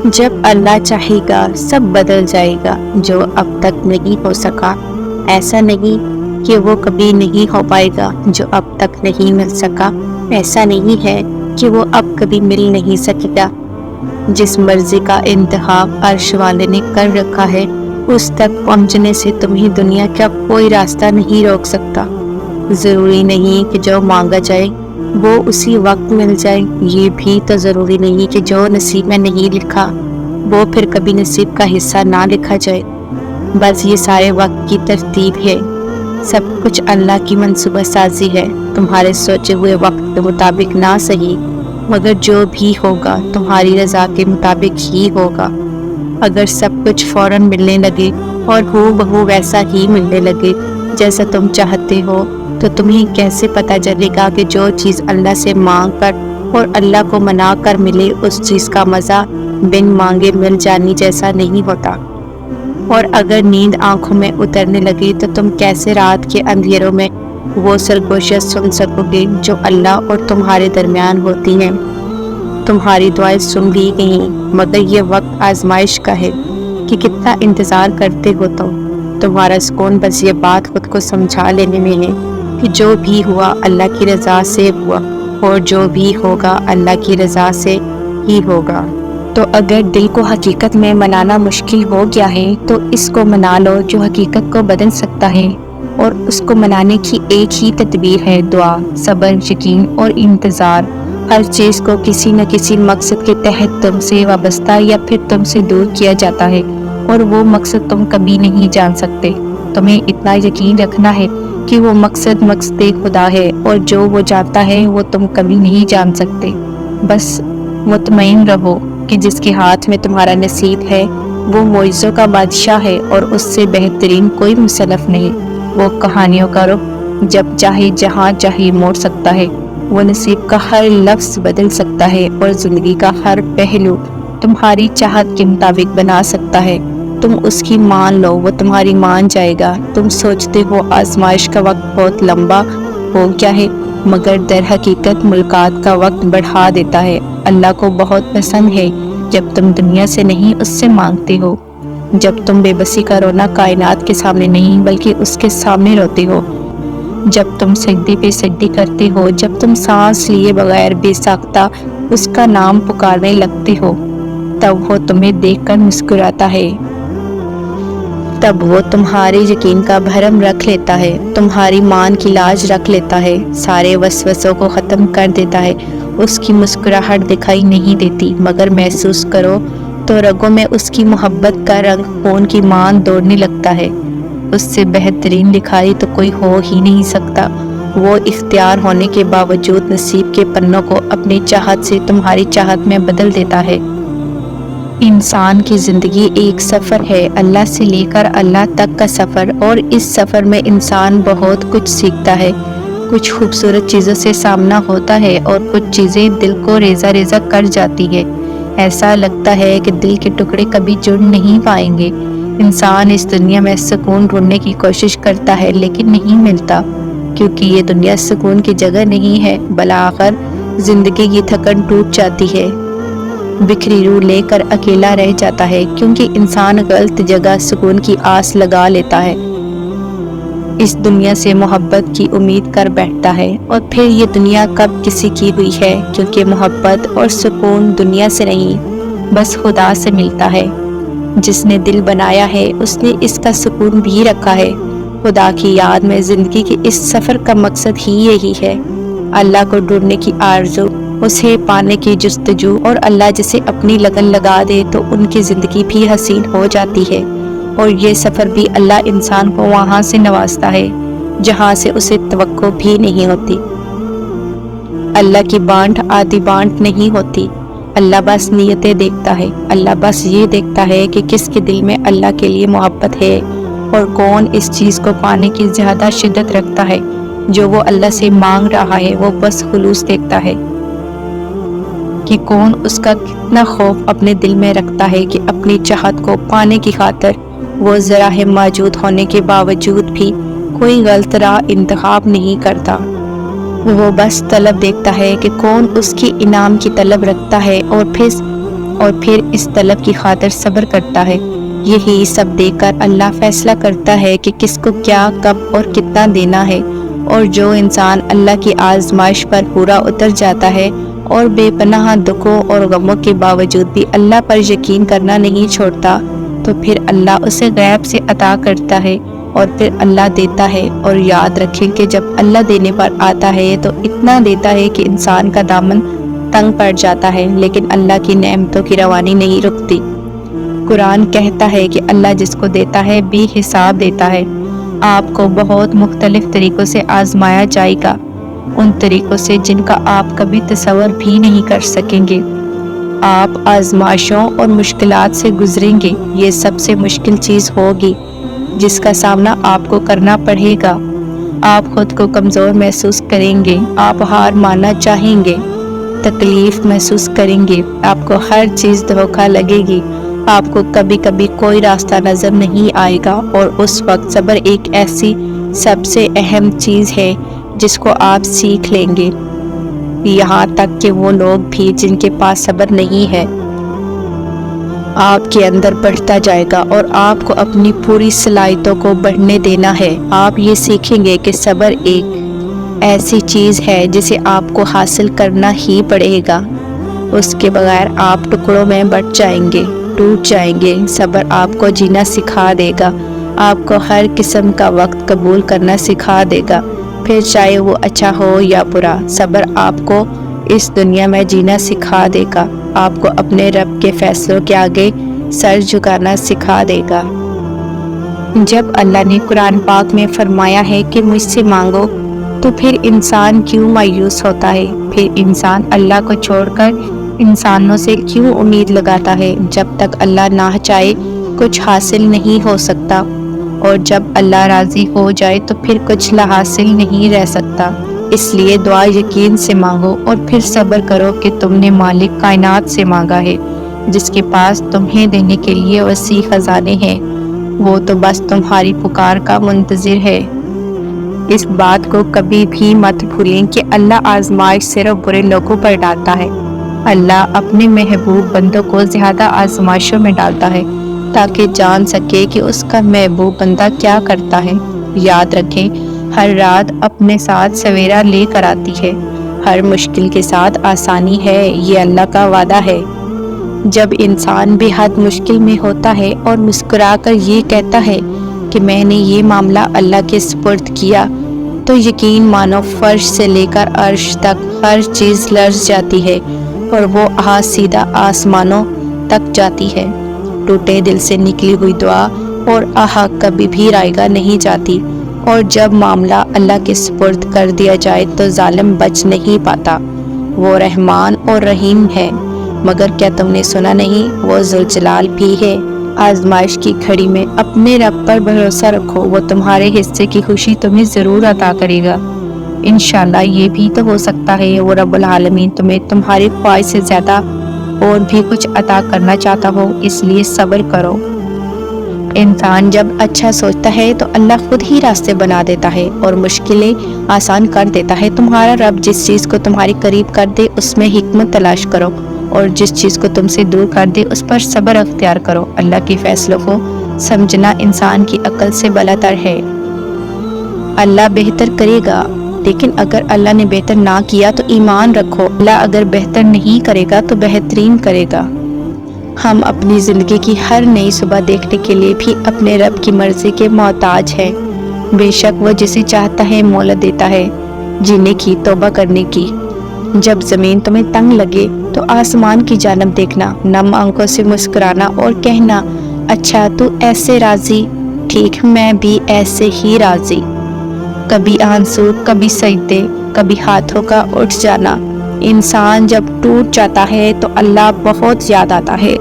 جب اللہ چاہے گا سب بدل جائے گا، جو اب تک نہیں ہو سکا ایسا نہیں کہ وہ کبھی نہیں ہو پائے گا، جو اب تک نہیں مل سکا ایسا نہیں ہے کہ وہ اب کبھی مل نہیں سکے گا۔ جس مرضی کا انتخاب عرش والے نے کر رکھا ہے اس تک پہنچنے سے تمہیں دنیا کا کوئی راستہ نہیں روک سکتا۔ ضروری نہیں کہ جو مانگا جائے وہ اسی وقت مل جائے، یہ بھی تو ضروری نہیں کہ جو نصیب میں نہیں لکھا وہ پھر کبھی نصیب کا حصہ نہ لکھا جائے۔ بس یہ سارے وقت کی ترتیب ہے، سب کچھ اللہ کی منصوبہ سازی ہے۔ تمہارے سوچے ہوئے وقت کے مطابق نہ صحیح، مگر جو بھی ہوگا تمہاری رضا کے مطابق ہی ہوگا۔ اگر سب کچھ فوراً ملنے لگے اور ہو بہو ویسا ہی ملنے لگے جیسا تم چاہتے ہو تو تمہیں کیسے پتہ چلے گا کہ جو چیز اللہ سے مانگ کر اور اللہ کو منا کر ملے اس چیز کا مزہ بن مانگے مل جانے جیسا نہیں ہوتا۔ اور اگر نیند آنکھوں میں اترنے لگے تو تم کیسے رات کے اندھیروں میں وہ سرگوشیاں سن سکو گے جو اللہ اور تمہارے درمیان ہوتی ہیں۔ تمہاری دعائیں سن لی گئیں، مگر یہ وقت آزمائش کا ہے کہ کتنا انتظار کرتے ہو تمہارا سکون بس یہ بات خود کو سمجھا لینے میں ہے کہ جو بھی ہوا اللہ کی رضا سے ہوا اور جو بھی ہوگا اللہ کی رضا سے ہی ہوگا۔ تو اگر دل کو حقیقت میں منانا مشکل ہو گیا ہے تو اس کو منا لو جو حقیقت کو بدل سکتا ہے، اور اس کو منانے کی ایک ہی تدبیر ہے دعا، صبر، یقین اور انتظار۔ ہر چیز کو کسی نہ کسی مقصد کے تحت تم سے وابستہ یا پھر تم سے دور کیا جاتا ہے، اور وہ مقصد تم کبھی نہیں جان سکتے۔ تمہیں اتنا یقین رکھنا ہے کہ وہ مقصد خدا ہے، اور جو وہ جانتا ہے وہ تم کبھی نہیں جان سکتے۔ بس مطمئن رہو کہ جس کے ہاتھ میں تمہارا نصیب ہے وہ معجزوں کا بادشاہ ہے، اور اس سے بہترین کوئی مصنف نہیں۔ وہ کہانیوں کا رخ جب چاہے جہاں چاہے موڑ سکتا ہے، وہ نصیب کا ہر لفظ بدل سکتا ہے، اور زندگی کا ہر پہلو تمہاری چاہت کے مطابق بنا سکتا ہے۔ تم اس کی مان لو، وہ تمہاری مان جائے گا۔ تم سوچتے ہو آزمائش کا وقت بہت لمبا ہو گیا ہے، مگر در حقیقت ملاقات کا وقت بڑھا دیتا ہے۔ اللہ کو بہت پسند ہے جب تم دنیا سے نہیں اس سے مانگتے ہو، جب تم بے بسی کا رونا کائنات کے سامنے نہیں بلکہ اس کے سامنے روتے ہو، جب تم سجدے پہ سجدے کرتے ہو، جب تم سانس لیے بغیر بے ساختہ اس کا نام پکارنے لگتے ہو، تب وہ تمہیں دیکھ کر مسکراتا ہے، تب وہ تمہارے یقین کا بھرم رکھ لیتا ہے، تمہاری مان کی لاج رکھ لیتا ہے، سارے وسوسوں کو ختم کر دیتا ہے۔ اس کی مسکراہٹ دکھائی نہیں دیتی، مگر محسوس کرو تو رگوں میں اس کی محبت کا رنگ خون کی مان دوڑنے لگتا ہے۔ اس سے بہترین لکھائی تو کوئی ہو ہی نہیں سکتا۔ وہ اختیار ہونے کے باوجود نصیب کے پنوں کو اپنی چاہت سے تمہاری چاہت میں بدل دیتا ہے۔ انسان کی زندگی ایک سفر ہے، اللہ سے لے کر اللہ تک کا سفر، اور اس سفر میں انسان بہت کچھ سیکھتا ہے۔ کچھ خوبصورت چیزوں سے سامنا ہوتا ہے اور کچھ چیزیں دل کو ریزہ ریزہ کر جاتی ہے۔ ایسا لگتا ہے کہ دل کے ٹکڑے کبھی جڑ نہیں پائیں گے۔ انسان اس دنیا میں سکون ڈھونڈنے کی کوشش کرتا ہے لیکن نہیں ملتا، کیونکہ یہ دنیا سکون کی جگہ نہیں ہے۔ بالآخر زندگی کی تھکن ٹوٹ جاتی ہے، بکھری روح لے کر اکیلا رہ جاتا ہے، کیونکہ انسان غلط جگہ سکون کی آس لگا لیتا ہے، اس دنیا سے محبت کی امید کر بیٹھتا ہے، اور پھر یہ دنیا کب کسی کی ہوئی ہے، کیونکہ محبت اور سکون دنیا سے نہیں بس خدا سے ملتا ہے۔ جس نے دل بنایا ہے اس نے اس کا سکون بھی رکھا ہے۔ خدا کی یاد میں زندگی کے اس سفر کا مقصد ہی یہی ہے، اللہ کو ڈھونڈنے کی آرزو، اسے پانے کی جستجو، اور اللہ جسے اپنی لگن لگا دے تو ان کی زندگی بھی حسین ہو جاتی ہے۔ اور یہ سفر بھی اللہ انسان کو وہاں سے نوازتا ہے جہاں سے اسے توقع بھی نہیں ہوتی۔ اللہ کی بانٹ آدھی بانٹ نہیں ہوتی، اللہ بس نیتیں دیکھتا ہے۔ اللہ بس یہ دیکھتا ہے کہ کس کے دل میں اللہ کے لیے محبت ہے، اور کون اس چیز کو پانے کی زیادہ شدت رکھتا ہے جو وہ اللہ سے مانگ رہا ہے۔ وہ بس خلوص دیکھتا ہے کہ کون اس کا کتنا خوف اپنے دل میں رکھتا ہے کہ اپنی چاہت کو پانے کی خاطر وہ ذرائع موجود ہونے کے باوجود بھی کوئی غلط راہ انتخاب نہیں کرتا۔ وہ بس طلب دیکھتا ہے کہ کون اس کی انعام کی طلب رکھتا ہے، اور پھر اور پھر اس طلب کی خاطر صبر کرتا ہے۔ یہی سب دیکھ کر اللہ فیصلہ کرتا ہے کہ کس کو کیا، کب اور کتنا دینا ہے۔ اور جو انسان اللہ کی آزمائش پر پورا اتر جاتا ہے اور بے پناہ دکھوں اور غموں کے باوجود بھی اللہ پر یقین کرنا نہیں چھوڑتا، تو پھر اللہ اسے غیب سے عطا کرتا ہے اور پھر اللہ دیتا ہے۔ اور یاد رکھیں کہ جب اللہ دینے پر آتا ہے تو اتنا دیتا ہے کہ انسان کا دامن تنگ پڑ جاتا ہے، لیکن اللہ کی نعمتوں کی روانی نہیں رکتی۔ قرآن کہتا ہے کہ اللہ جس کو دیتا ہے بے حساب دیتا ہے۔ آپ کو بہت مختلف طریقوں سے آزمایا جائے گا، ان طریقوں سے جن کا آپ کبھی تصور بھی نہیں کر سکیں گے۔ آپ آزمائشوں اور مشکلات سے گزریں گے۔ یہ سب سے مشکل چیز ہوگی جس کا سامنا آپ کو کرنا پڑے گا۔ آپ خود کو کمزور محسوس کریں گے، آپ ہار ماننا چاہیں گے، تکلیف محسوس کریں گے، آپ کو ہر چیز دھوکہ لگے گی، آپ کو کبھی کبھی کوئی راستہ نظر نہیں آئے گا، اور اس وقت صبر ایک ایسی سب سے اہم چیز ہے جس کو آپ سیکھ لیں گے۔ یہاں تک کہ وہ لوگ بھی جن کے پاس صبر نہیں ہے، آپ کے اندر بڑھتا جائے گا اور آپ کو اپنی پوری صلاحیتوں کو بڑھنے دینا ہے۔ آپ یہ سیکھیں گے کہ صبر ایک ایسی چیز ہے جسے آپ کو حاصل کرنا ہی پڑے گا، اس کے بغیر آپ ٹکڑوں میں بٹ جائیں گے، ٹوٹ جائیں گے۔ صبر آپ کو جینا سکھا دے گا، آپ کو ہر قسم کا وقت قبول کرنا سکھا دے گا، پھر چاہے وہ اچھا ہو یا برا۔ صبر آپ کو اس دنیا میں جینا سکھا دے گا، آپ کو اپنے رب کے فیصلوں کے آگے سر جھکانا سکھا دے گا۔ جب اللہ نے قرآن پاک میں فرمایا ہے کہ مجھ سے مانگو، تو پھر انسان کیوں مایوس ہوتا ہے؟ پھر انسان اللہ کو چھوڑ کر انسانوں سے کیوں امید لگاتا ہے؟ جب تک اللہ نہ چاہے کچھ حاصل نہیں ہو سکتا، اور جب اللہ راضی ہو جائے تو پھر کچھ حاصل نہیں رہ سکتا۔ اس لیے دعا یقین سے مانگو اور پھر صبر کرو کہ تم نے مالک کائنات سے مانگا ہے، جس کے پاس تمہیں دینے کے لیے وسیع خزانے ہیں۔ وہ تو بس تمہاری پکار کا منتظر ہے۔ اس بات کو کبھی بھی مت بھولیں کہ اللہ آزمائش صرف برے لوگوں پر ڈالتا ہے۔ اللہ اپنے محبوب بندوں کو زیادہ آزمائشوں میں ڈالتا ہے تاکہ جان سکے کہ اس کا محبوب بندہ کیا کرتا ہے۔ یاد رکھیں، ہر رات اپنے ساتھ سویرا لے کر آتی ہے، ہر مشکل کے ساتھ آسانی ہے، یہ اللہ کا وعدہ ہے۔ جب انسان بے حد مشکل میں ہوتا ہے اور مسکرا کر یہ کہتا ہے کہ میں نے یہ معاملہ اللہ کے سپرد کیا، تو یقین مانو فرش سے لے کر عرش تک ہر چیز لرز جاتی ہے اور وہ سیدھا آسمانوں تک جاتی ہے۔ ٹوٹے دل سے نکلی ہوئی دعا اور کبھی بھی رائگاں نہیں جاتی، اور جب معاملہ اللہ کے سپرد کر دیا جائے تو ظالم بچ نہیں پاتا۔ وہ رحمان اور رحیم ہے، مگر کیا تم نے سنا نہیں؟ وہ ذوالجلال بھی ہے۔ آزمائش کی گھڑی میں اپنے رب پر بھروسہ رکھو، وہ تمہارے حصے کی خوشی تمہیں ضرور عطا کرے گا۔ انشاءاللہ یہ بھی تو ہو سکتا ہے وہ رب العالمین تمہیں تمہاری خواہش سے زیادہ اور بھی کچھ عطا کرنا چاہتا ہو، اس لیے صبر کرو۔ انسان جب اچھا سوچتا ہے تو اللہ خود ہی راستے بنا دیتا ہے اور مشکلیں آسان کر دیتا ہے۔ تمہارا رب جس چیز کو تمہارے قریب کر دے اس میں حکمت تلاش کرو، اور جس چیز کو تم سے دور کر دے اس پر صبر اختیار کرو۔ اللہ کے فیصلوں کو سمجھنا انسان کی عقل سے بالاتر ہے۔ اللہ بہتر کرے گا، لیکن اگر اللہ نے بہتر نہ کیا تو ایمان رکھو، اللہ اگر بہتر نہیں کرے گا تو بہترین کرے گا۔ ہم اپنی زندگی کی ہر نئی صبح دیکھنے کے لیے بھی اپنے رب کی مرضی کے محتاج ہیں۔ بے شک وہ جسے چاہتا ہے مہلت دیتا ہے جینے کی، توبہ کرنے کی۔ جب زمین تمہیں تنگ لگے تو آسمان کی جانب دیکھنا، نم آنکھوں سے مسکرانا اور کہنا اچھا تو ایسے راضی، ٹھیک میں بھی ایسے ہی راضی۔ کبھی آنسو، کبھی سجدے، کبھی ہاتھوں کا اٹھ جانا۔ انسان جب ٹوٹ جاتا ہے تو اللہ بہت یاد آتا ہے۔